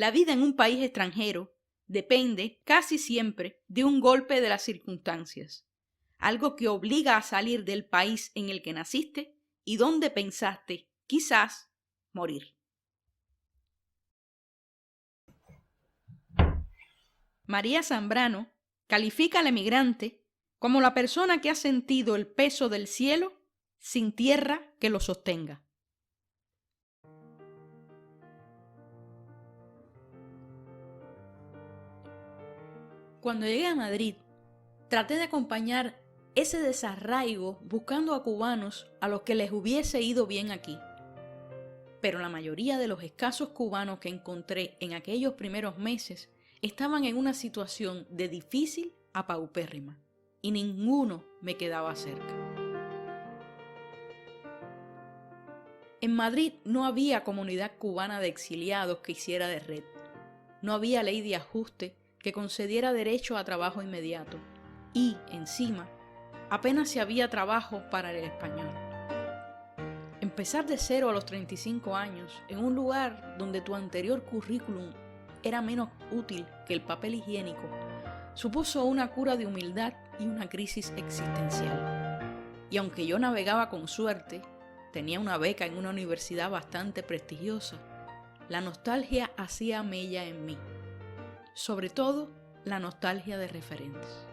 La vida en un país extranjero depende casi siempre de un golpe de las circunstancias, algo que obliga a salir del país en el que naciste y donde pensaste, quizás, morir. María Zambrano califica al emigrante como la persona que ha sentido el peso del cielo sin tierra que lo sostenga. Cuando llegué a Madrid, traté de acompañar ese desarraigo buscando a cubanos a los que les hubiese ido bien aquí. Pero la mayoría de los escasos cubanos que encontré en aquellos primeros meses estaban en una situación de difícil a paupérrima, y ninguno me quedaba cerca. En Madrid no había comunidad cubana de exiliados que hiciera de red. No había ley de ajuste que concediera derecho a trabajo inmediato. Y, encima, apenas si había trabajo para el español. Empezar de cero a los 35 años en un lugar donde tu anterior currículum era menos útil que el papel higiénico supuso una cura de humildad y una crisis existencial. Y aunque yo navegaba con suerte, tenía una beca en una universidad bastante prestigiosa, la nostalgia hacía mella en mí, sobre todo la nostalgia de referentes.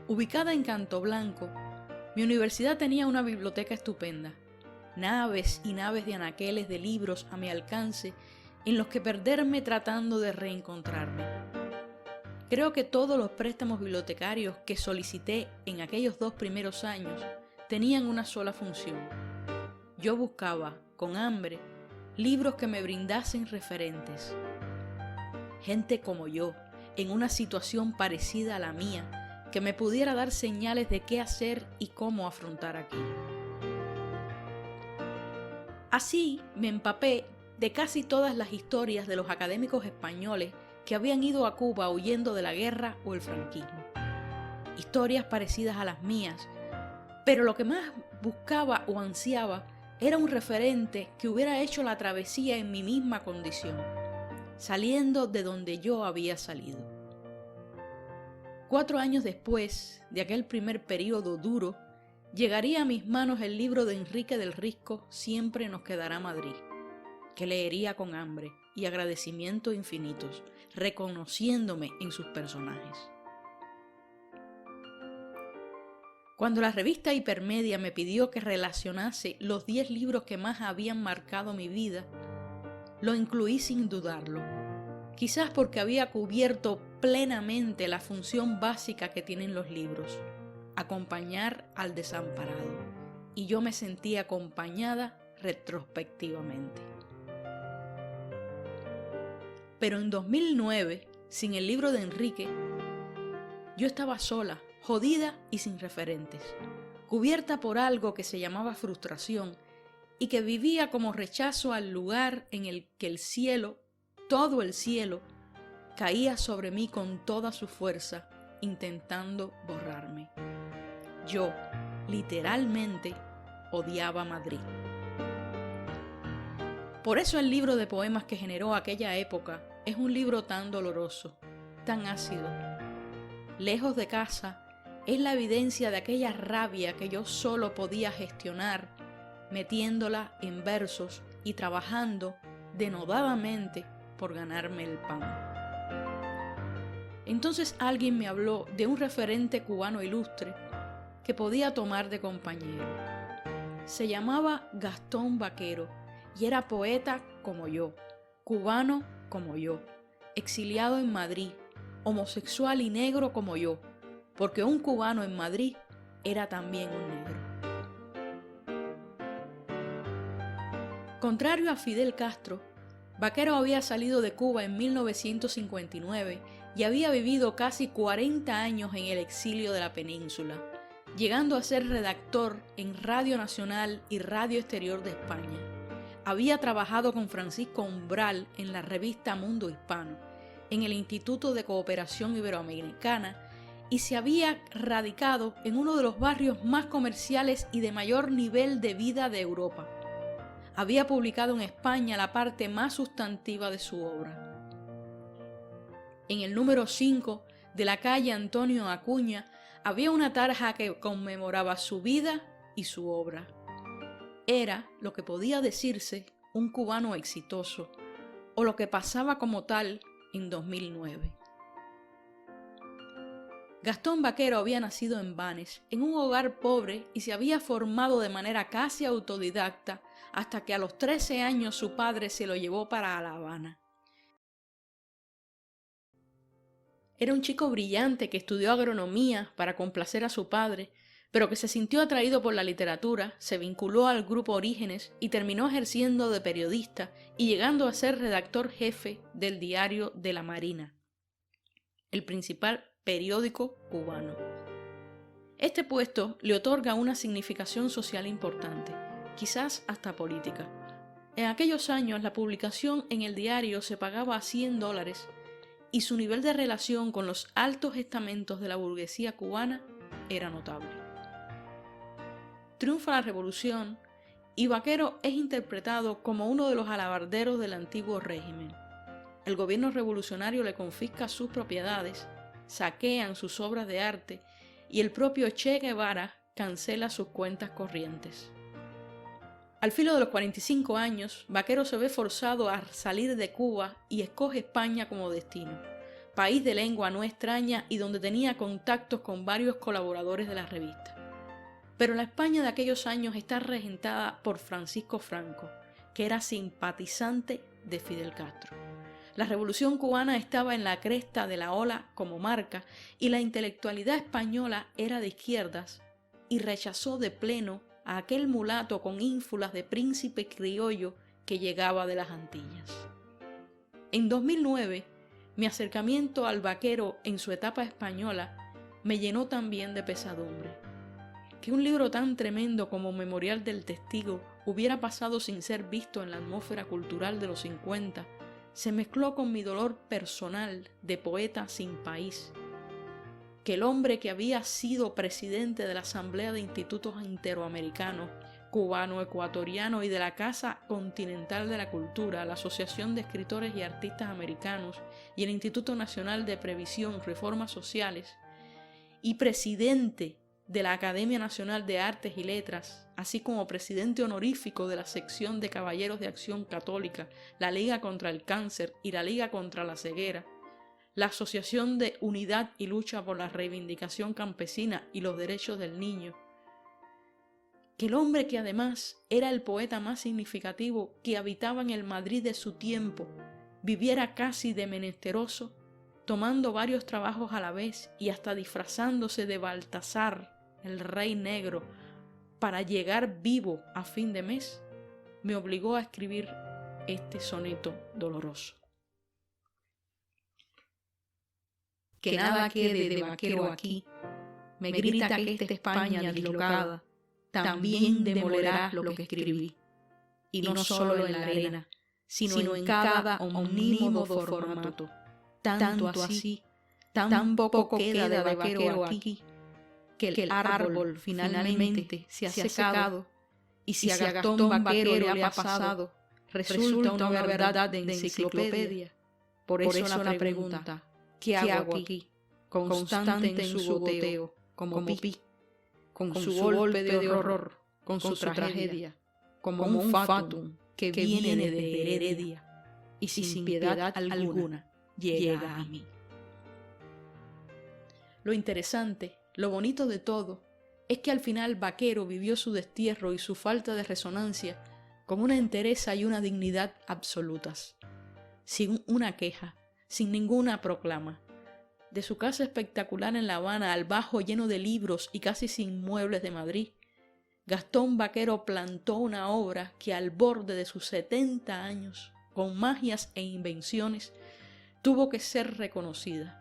Ubicada en Canto Blanco, mi universidad tenía una biblioteca estupenda, naves y naves de anaqueles de libros a mi alcance en los que perderme tratando de reencontrarme. Creo que todos los préstamos bibliotecarios que solicité en aquellos 2 primeros años tenían una sola función. Yo buscaba, con hambre, libros que me brindasen referentes. Gente como yo, en una situación parecida a la mía, que me pudiera dar señales de qué hacer y cómo afrontar aquello. Así me empapé de casi todas las historias de los académicos españoles que habían ido a Cuba huyendo de la guerra o el franquismo. Historias parecidas a las mías, pero lo que más buscaba o ansiaba era un referente que hubiera hecho la travesía en mi misma condición, saliendo de donde yo había salido. 4 años después de aquel primer periodo duro, llegaría a mis manos el libro de Enrique del Risco, Siempre nos quedará Madrid, que leería con hambre y agradecimientos infinitos, reconociéndome en sus personajes. Cuando la revista Hipermedia me pidió que relacionase los 10 libros que más habían marcado mi vida, lo incluí sin dudarlo, quizás porque había cubierto plenamente la función básica que tienen los libros, acompañar al desamparado, y yo me sentí acompañada retrospectivamente. Pero en 2009, sin el libro de Enrique, yo estaba sola, jodida y sin referentes, cubierta por algo que se llamaba frustración y que vivía como rechazo al lugar en el que el cielo, todo el cielo, caía sobre mí con toda su fuerza, intentando borrarme. Yo, literalmente, odiaba Madrid. Por eso el libro de poemas que generó aquella época es un libro tan doloroso, tan ácido. Lejos de casa, es la evidencia de aquella rabia que yo solo podía gestionar, metiéndola en versos y trabajando denodadamente por ganarme el pan. Entonces alguien me habló de un referente cubano ilustre que podía tomar de compañero. Se llamaba Gastón Vaquero y era poeta como yo, cubano como yo, exiliado en Madrid, homosexual y negro como yo, porque un cubano en Madrid era también un negro. Contrario a Fidel Castro, Vaquero había salido de Cuba en 1959 y había vivido casi 40 años en el exilio de la península, llegando a ser redactor en Radio Nacional y Radio Exterior de España. Había trabajado con Francisco Umbral en la revista Mundo Hispano, en el Instituto de Cooperación Iberoamericana, y se había radicado en uno de los barrios más comerciales y de mayor nivel de vida de Europa. había publicado en España la parte más sustantiva de su obra. En el número 5 de la calle Antonio Acuña había una tarja que conmemoraba su vida y su obra. Era lo que podía decirse un cubano exitoso, o lo que pasaba como tal en 2009. Gastón Baquero había nacido en Vannes, en un hogar pobre, y se había formado de manera casi autodidacta hasta que a los 13 años su padre se lo llevó para La Habana. Era un chico brillante que estudió agronomía para complacer a su padre, pero que se sintió atraído por la literatura, se vinculó al grupo Orígenes y terminó ejerciendo de periodista y llegando a ser redactor jefe del Diario de la Marina, el principal periódico cubano. Este puesto le otorga una significación social importante, quizás hasta política. En aquellos años la publicación en el diario se pagaba a $100 y su nivel de relación con los altos estamentos de la burguesía cubana era notable. Triunfa la revolución y Baquero es interpretado como uno de los alabarderos del antiguo régimen. El gobierno revolucionario le confisca sus propiedades, saquean sus obras de arte y el propio Che Guevara cancela sus cuentas corrientes. Al filo de los 45 años, Baquero se ve forzado a salir de Cuba y escoge España como destino, país de lengua no extraña y donde tenía contactos con varios colaboradores de la revista. Pero la España de aquellos años está regentada por Francisco Franco, que era simpatizante de Fidel Castro. La revolución cubana estaba en la cresta de la ola como marca y la intelectualidad española era de izquierdas y rechazó de pleno a aquel mulato con ínfulas de príncipe criollo que llegaba de las Antillas. En 2009, mi acercamiento al Baquero en su etapa española me llenó también de pesadumbre. Que un libro tan tremendo como Memorial del Testigo hubiera pasado sin ser visto en la atmósfera cultural de los 50 se mezcló con mi dolor personal de poeta sin país. Que el hombre que había sido presidente de la Asamblea de Institutos Interoamericanos, cubano-ecuatoriano y de la Casa Continental de la Cultura, la Asociación de Escritores y Artistas Americanos y el Instituto Nacional de Previsión y Reformas Sociales, y presidente de la Academia Nacional de Artes y Letras, así como presidente honorífico de la sección de Caballeros de Acción Católica, la Liga contra el Cáncer y la Liga contra la Ceguera, la Asociación de Unidad y Lucha por la Reivindicación Campesina y los Derechos del Niño. Que el hombre que además era el poeta más significativo que habitaba en el Madrid de su tiempo, viviera casi de menesteroso, tomando varios trabajos a la vez y hasta disfrazándose de Baltasar, el rey negro, para llegar vivo a fin de mes, me obligó a escribir este soneto doloroso. Que nada quede de Baquero aquí, me grita que esta España dislocada también demolerá lo que escribí, y no solo en la arena, sino en cada omnímodo formato, tanto así, tan poco queda de Baquero aquí, que el árbol finalmente se ha secado, y si a Gastón Baquero le ha pasado, resulta una verdad de enciclopedia. Por eso la pregunta, ¿qué hago aquí? Constante en su goteo, como Pi, con su golpe de horror, con su tragedia, como un fatum que viene de Heredia, y sin piedad alguna llega a mí. Lo interesante, lo bonito de todo, es que al final Baquero vivió su destierro y su falta de resonancia con una entereza y una dignidad absolutas, sin una queja, sin ninguna proclama. De su casa espectacular en La Habana al bajo lleno de libros y casi sin muebles de Madrid, Gastón Baquero plantó una obra que al borde de sus 70 años, con magias e invenciones, tuvo que ser reconocida.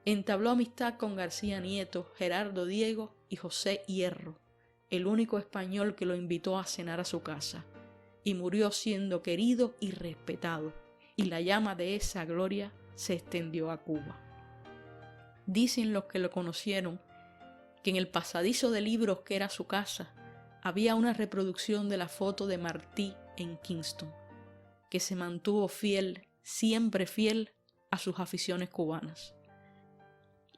Entabló amistad con García Nieto, Gerardo Diego y José Hierro, el único español que lo invitó a cenar a su casa, y murió siendo querido y respetado, y la llama de esa gloria se extendió a Cuba. Dicen los que lo conocieron que en el pasadizo de libros que era su casa había una reproducción de la foto de Martí en Kingston, que se mantuvo fiel, siempre fiel a sus aficiones cubanas,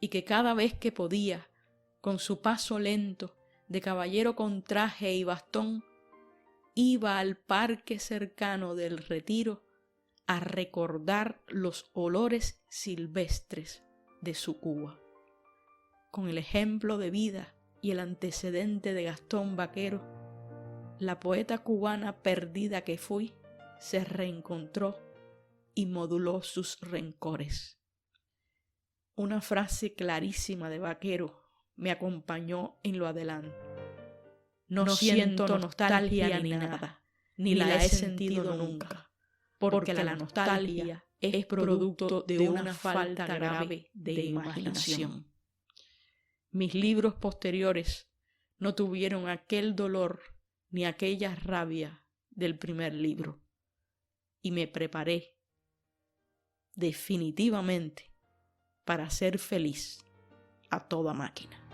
y que cada vez que podía, con su paso lento, de caballero con traje y bastón, iba al parque cercano del Retiro a recordar los olores silvestres de su Cuba. Con el ejemplo de vida y el antecedente de Gastón Vaquero, la poeta cubana perdida que fui se reencontró y moduló sus rencores. Una frase clarísima de Vaquero me acompañó en lo adelante. No siento nostalgia ni nada, ni la he sentido nunca, porque la nostalgia es producto de una falta grave de imaginación. Mis libros posteriores no tuvieron aquel dolor ni aquella rabia del primer libro, y me preparé definitivamente para ser feliz a toda máquina.